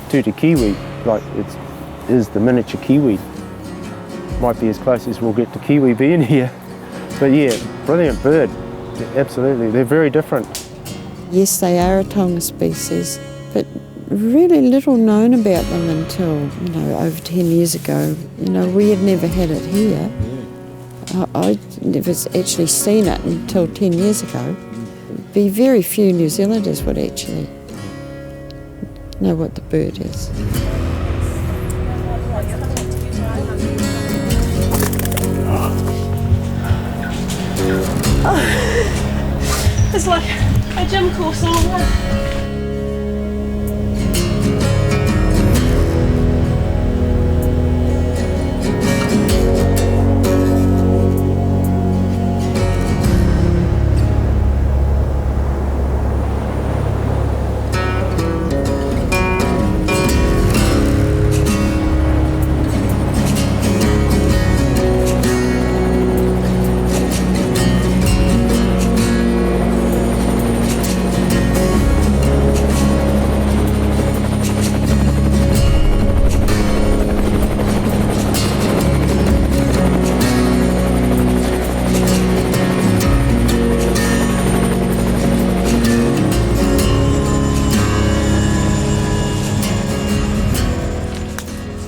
Tutukiwi, like it is the miniature kiwi. Might be as close as we'll get to kiwi being here. But yeah, brilliant bird, absolutely, they're very different. Yes, they are a taonga species, but really little known about them until, over 10 years ago. We had never had it here. I'd never actually seen it until 10 years ago. Be very few New Zealanders would actually know what the bird is. Oh, it's like a gym course all the way.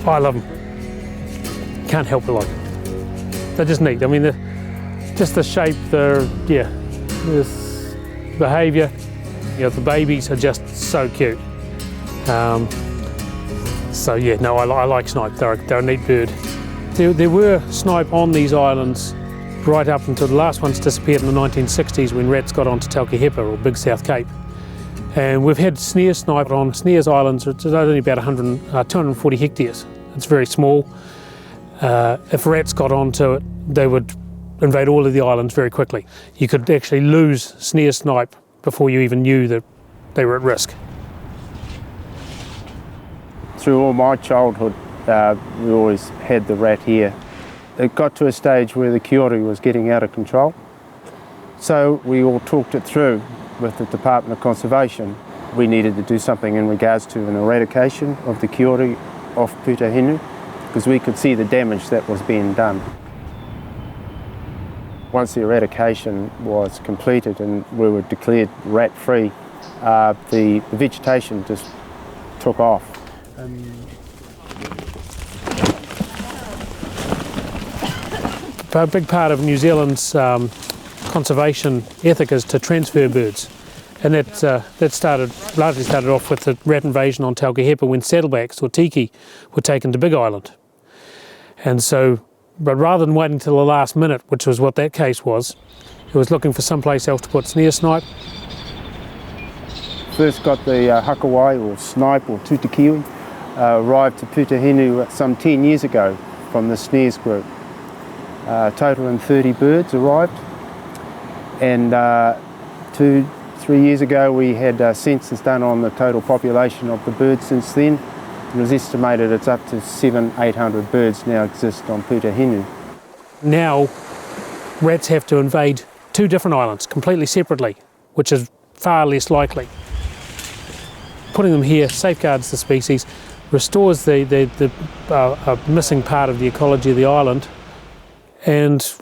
I love them. Can't help but like them. They're just neat. I mean, just the shape, this behaviour. The babies are just so cute. So yeah, no, I like snipe. They're a neat bird. There were snipe on these islands right up until the last ones disappeared in the 1960s when rats got onto Taukihepa or Big South Cape. And we've had snare snipe on Snares Islands. It's only about 240 hectares. It's very small. If rats got onto it, they would invade all of the islands very quickly. You could actually lose snare snipe before you even knew that they were at risk. Through all my childhood, we always had the rat here. It got to a stage where the kiori was getting out of control. So we all talked it through with the Department of Conservation. We needed to do something in regards to an eradication of the kiori off Putauhinu, because we could see the damage that was being done. Once the eradication was completed and we were declared rat-free, the vegetation just took off. A big part of New Zealand's conservation ethic is to transfer birds. And that largely started off with the rat invasion on Taukihepa when saddlebacks or tiki were taken to Big Island. And so, but rather than waiting till the last minute, which was what that case was, it was looking for someplace else to put snare snipe. First got the hakawai or snipe or Tutukiwi, arrived to Putauhinu some 10 years ago from the Snares group. Total 30 birds arrived, and 2-3 years ago we had a census done on the total population of the birds since then. It was estimated it's up to 700-800 birds now exist on Putauhinu. Now rats have to invade 2 different islands completely separately, which is far less likely. Putting them here safeguards the species, restores the missing part of the ecology of the island, and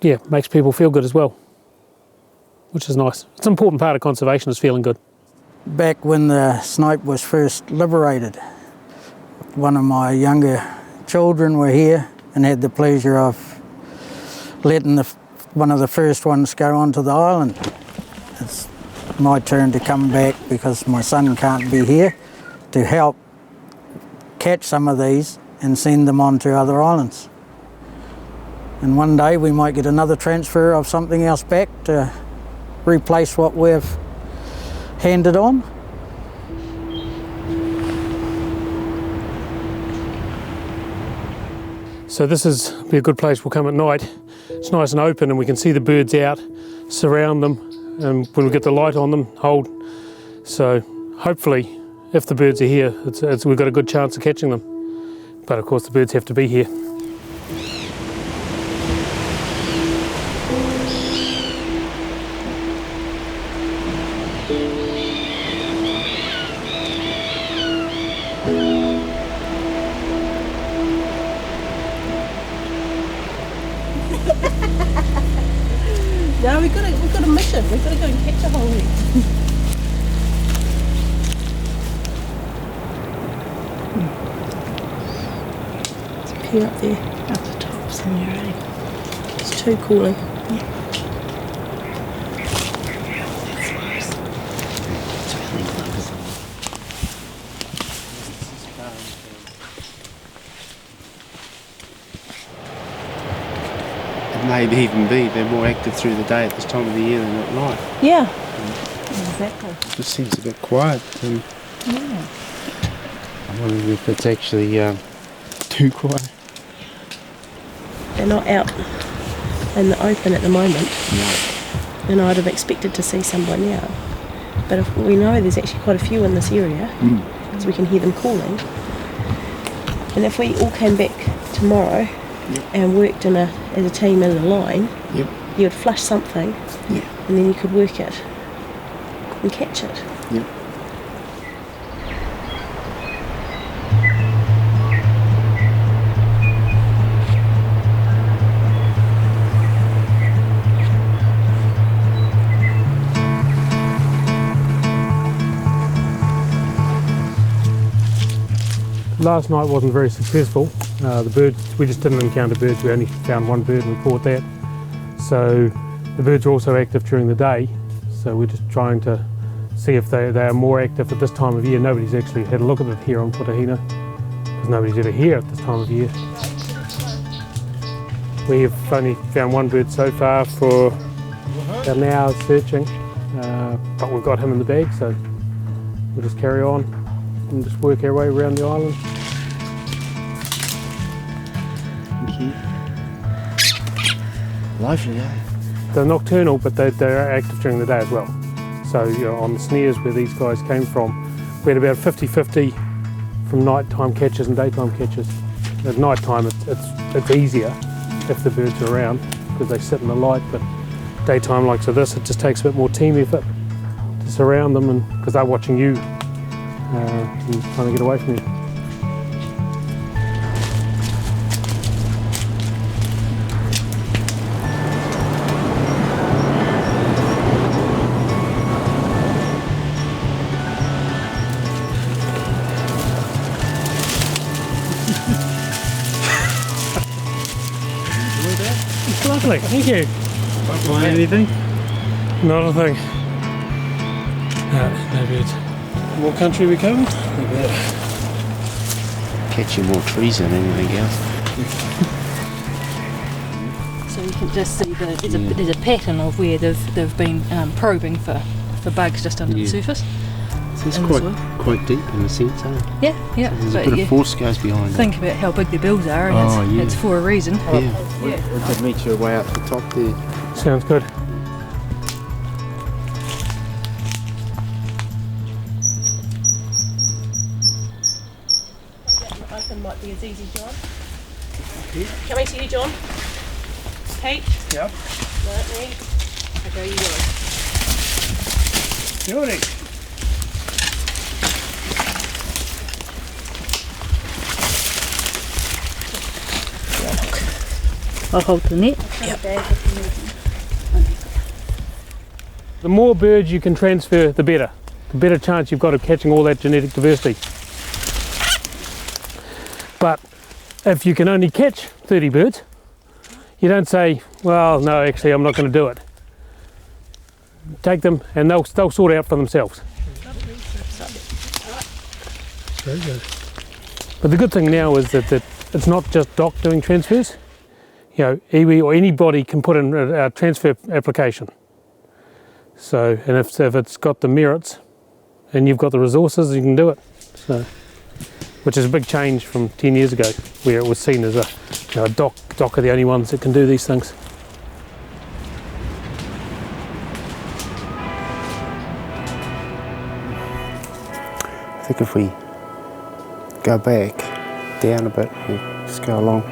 yeah, makes people feel good as well, which is nice. It's an important part of conservation, is feeling good. Back when the snipe was first liberated, one of my younger children were here and had the pleasure of letting one of the first ones go onto the island. It's my turn to come back because my son can't be here to help catch some of these and send them on to other islands. And one day we might get another transfer of something else back to replace what we've handed on. So this is be a good place we'll come at night. It's nice and open and we can see the birds out, surround them, and when we get the light on them, hold. So hopefully, if the birds are here, we've got a good chance of catching them. But of course the birds have to be here. You're up there. Up the top somewhere, eh? It's too calling. It may even be they're more active through the day at this time of the year than at night. Yeah. Exactly. It just seems a bit quiet. Yeah. I'm wondering if it's actually too quiet. They're not out in the open at the moment. No. And I'd have expected to see some by now. But if we know there's actually quite a few in this area, so we can hear them calling. And if we all came back tomorrow and worked as a team in a line, you would flush something, and then you could work it and catch it. Yep. Last night wasn't very successful. The birds, we just didn't encounter birds. We only found one bird and we caught that. So the birds are also active during the day. So we're just trying to see if they are more active at this time of year. Nobody's actually had a look at it here on Putauhinu because nobody's ever here at this time of year. We have only found one bird so far for about an hour searching, but we've got him in the bag, so we'll just carry on and just work our way around the island. Thank you. Lovely, eh? They're nocturnal, but they're active during the day as well. So on the Snares where these guys came from, we had about 50-50 from nighttime catches and daytime catches. At night time it's easier if the birds are around because they sit in the light, but daytime like so this, it just takes a bit more team effort to surround them, and because they're watching you and trying to get away from you. It's lovely, thank you. Find anything? Not a thing. No birds. More country we covered? Catching more trees than anything else. So you can just see there's a pattern of where they've been probing for bugs just under the surface. So it's quite deep in a sense, eh? Yeah. So there's a bit of force goes behind it. Think about how big their bills are, and it's for a reason. Yeah. We could meet you way out the top there. Sounds good. Open might be as easy, John. Coming to you, John. Kate. Yep. Right, me. Okay, you go. Beauty. I'll hold the net. The more birds you can transfer, the better. The better chance you've got of catching all that genetic diversity. But if you can only catch 30 birds, you don't say, well, no, actually, I'm not going to do it. Take them and they'll sort it out for themselves. Very good. But the good thing now is that it's not just Doc doing transfers. You know, iwi or anybody can put in a transfer application. So, and if it's got the merits and you've got the resources, you can do it. So, which is a big change from 10 years ago, where it was seen as a Doc are the only ones that can do these things. I think if we go back, down a bit, we'll just go along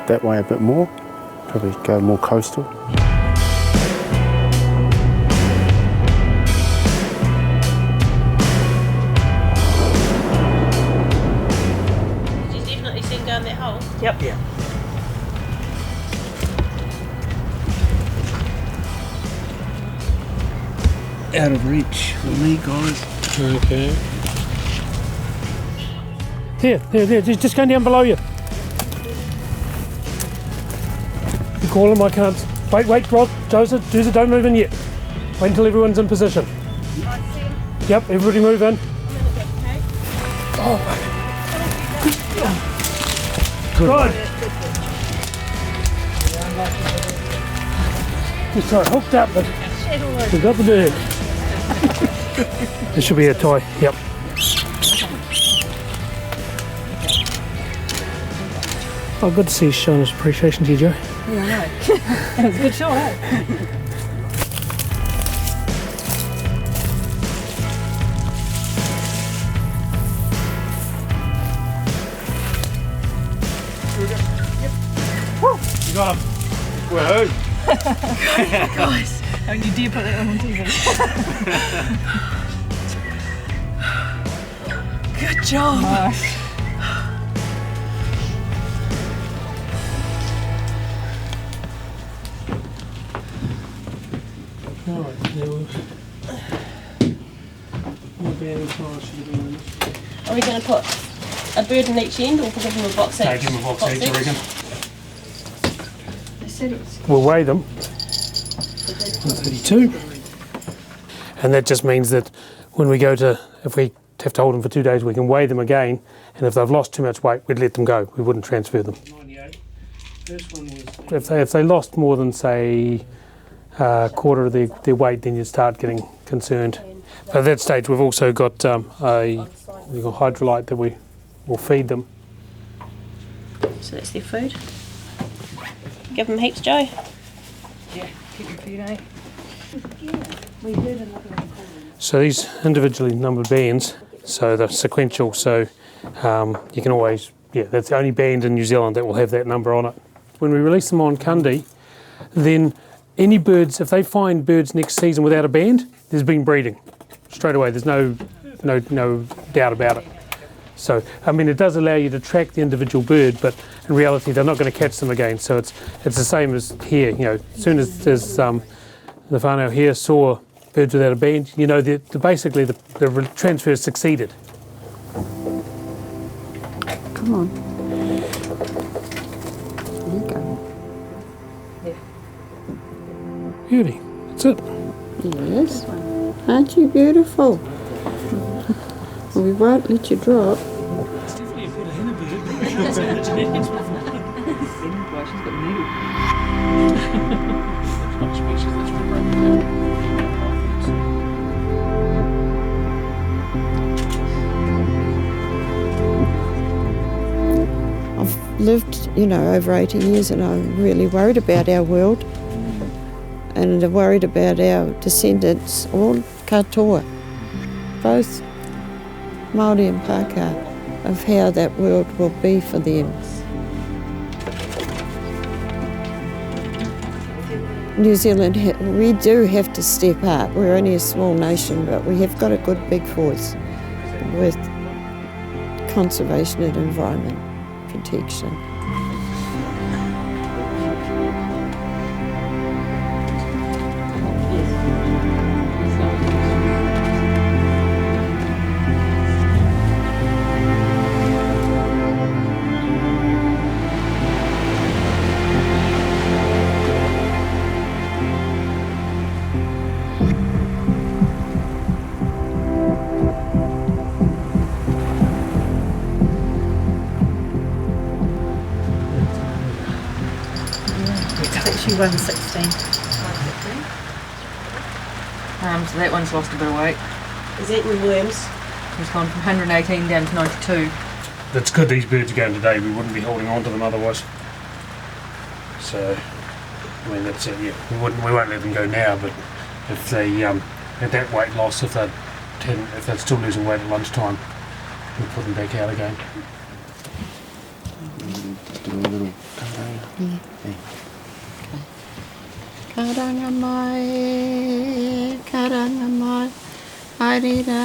that way a bit more, probably go more coastal. Did you definitely see him go in that hole? Yep. Yeah. Out of reach for me, guys. Okay. There, just going down below you. call them, I can't. Wait, Rod, Joseph, don't move in yet. Wait until everyone's in position. Yep, everybody move in. Oh, good. Just got hooked up, but we got the bird. This should be a tie, yep. Oh, good to see you showing us appreciation to you, Joe. Yeah, I know. It was a good shot, eh? You got him. Whoa. Guys, don't you dare put that on TV. Good job. Nice. Alright, Are we going to put a bird in each end or give them a box each? give them a box each, I reckon. They said it was We'll weigh them. 132. And that just means that when we go to, if we have to hold them for 2 days, we can weigh them again, and if they've lost too much weight, we'd let them go. We wouldn't transfer them. 98. First one was... If they lost more than, say, a quarter of their weight, then you start getting concerned. But at that stage, we've also got a hydrolyte that we will feed them. So that's their food. Give them heaps, Joe. Yeah, keep your feet, eh? So these individually numbered bands, so they're sequential, so you can always, that's the only band in New Zealand that will have that number on it. When we release them on Kundy, then any birds, if they find birds next season without a band, there's been breeding straight away. There's no doubt about it. So, I mean, it does allow you to track the individual bird, but in reality, they're not going to catch them again. So it's the same as here. As soon as the whānau here saw birds without a band, basically the transfer succeeded. Come on. There you go. Beauty. That's it. Yes. Aren't you beautiful? We won't let you drop. It's definitely a Putauhinu bird. I've lived, over 80 years and I'm really worried about our world and worried about our descendants, all katoa, both Māori and Pākehā, of how that world will be for them. New Zealand, we do have to step up. We're only a small nation, but we have got a good big voice with conservation and environment protection. She won 16. So that one's lost a bit of weight. Is eating worms. He's gone from 118 down to 92. It's good these birds are going today. We wouldn't be holding on to them otherwise. So, I mean, that's it. Yeah, we won't let them go now. But if they at that weight loss, if they're still losing weight at lunchtime, we'll put them back out again. Just do a little. Karanga mai, hairira,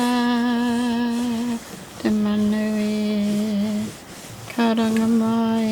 te manui, karanga mai.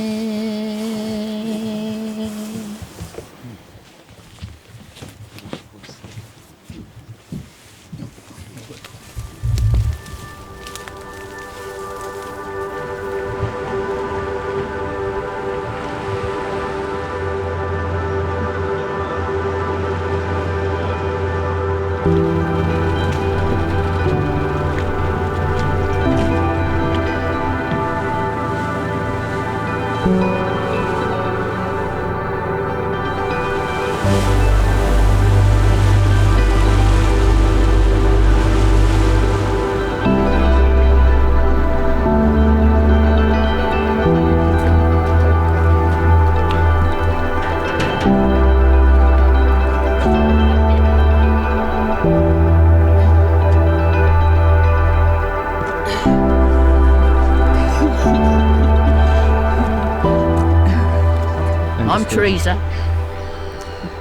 I'm Teresa.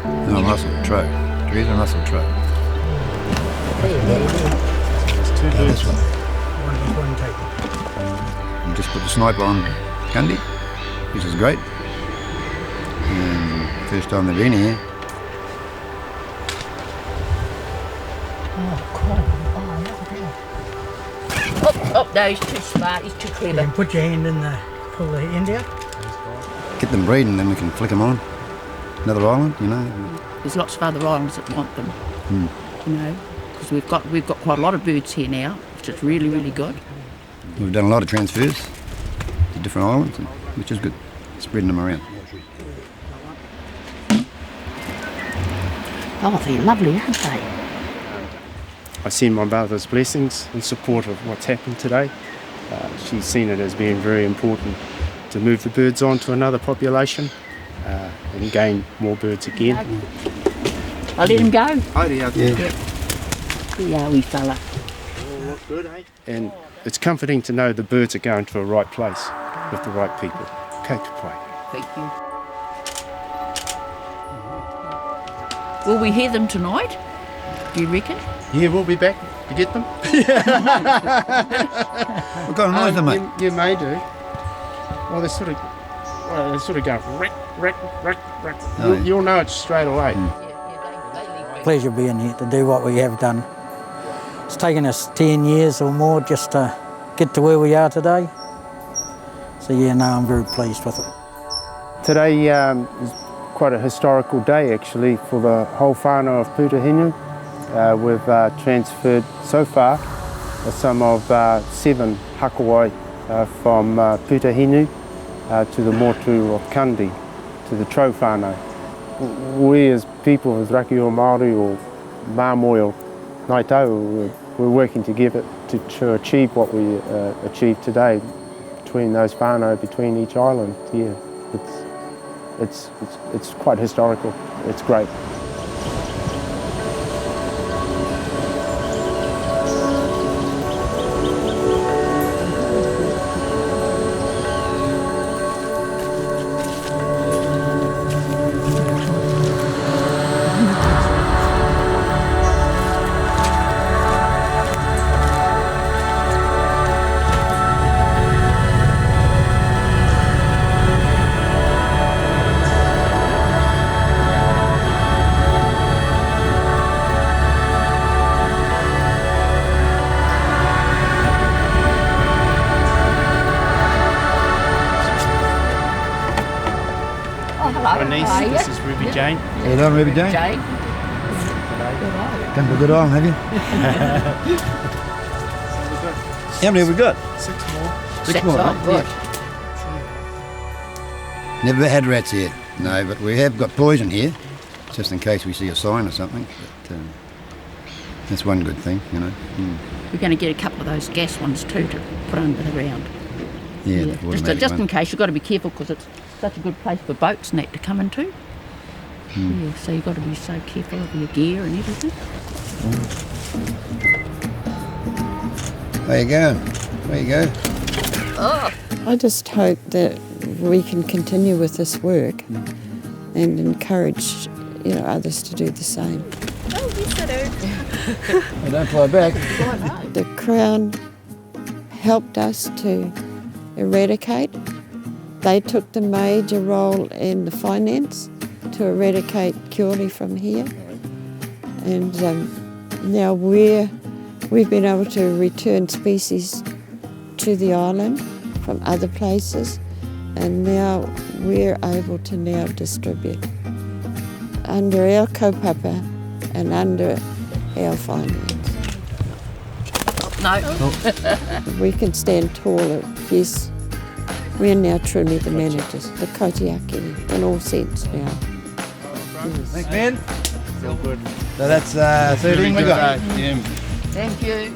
No, I'm Russell, Trout. Teresa and Russell, Trout. Now this one. You just put the snipe on Kundy, which is great. And first time they've been here. Oh, no, he's too smart, he's too You clever. can put your hand in the, pull the end out. Get them breeding, then we can flick them on. Another island, you know. There's lots of other islands that want them, you know, because we've got quite a lot of birds here now, which is really, really good. We've done a lot of transfers to different islands, which is good, spreading them around. Oh, they're lovely, aren't they? I send my mother's blessings in support of what's happened today. She's seen it as being very important to move the birds on to another population and gain more birds again. I'll let him go. Yeah. Yeah, wee fella. And it's comforting to know the birds are going to a right place with the right people. Kaupapa. Thank you. Will we hear them tonight? Do you reckon? Yeah, we'll be back to get them. What kind of noise they make? You may do. Well, they sort of go rick, rick, rick, rick. Oh, yeah. You'll know it straight away. Pleasure being here to do what we have done. It's taken us 10 years or more just to get to where we are today. So yeah, no, I'm very pleased with it. Today is quite a historical day actually for the whole whānau of Putauhinu. We've transferred so far some of 7 hakawai from Putauhinu to the motu of Kundy, to the Tro whānau. We as people, as Raki o Māori or Māmoe or Ngāi Tahu, we're working together to achieve what we achieved today between those whānau, between each island. Yeah, it's quite historical. It's great. My niece, this is Ruby Jane. Hello, Ruby Jane. Jane. Come for a good island, have you? How many have we got? 6 more. 6 more, Oh, good. Never had rats here, no, but we have got poison here, just in case we see a sign or something. But, that's one good thing, you know. We're going to get a couple of those gas ones too to put under the ground. Yeah, the Just automatic in one. case, you've got to be careful because it's such a good place for boats and that to come into. Yeah, so you've got to be so careful of your gear and everything. There you go. There you go. I just hope that we can continue with this work and encourage, others to do the same. Oh, yes, I do. Hey, don't fly back. The Crown helped us to eradicate. They took the major role in the finance to eradicate Kiori from here. And now we've been able to return species to the island from other places, and now we're able to now distribute under our kaupapa and under our finance. No. We can stand taller. Yes, we're now truly the managers, the kaitiaki in all sense now. Thanks, man. So that's 13 we got. Thank you.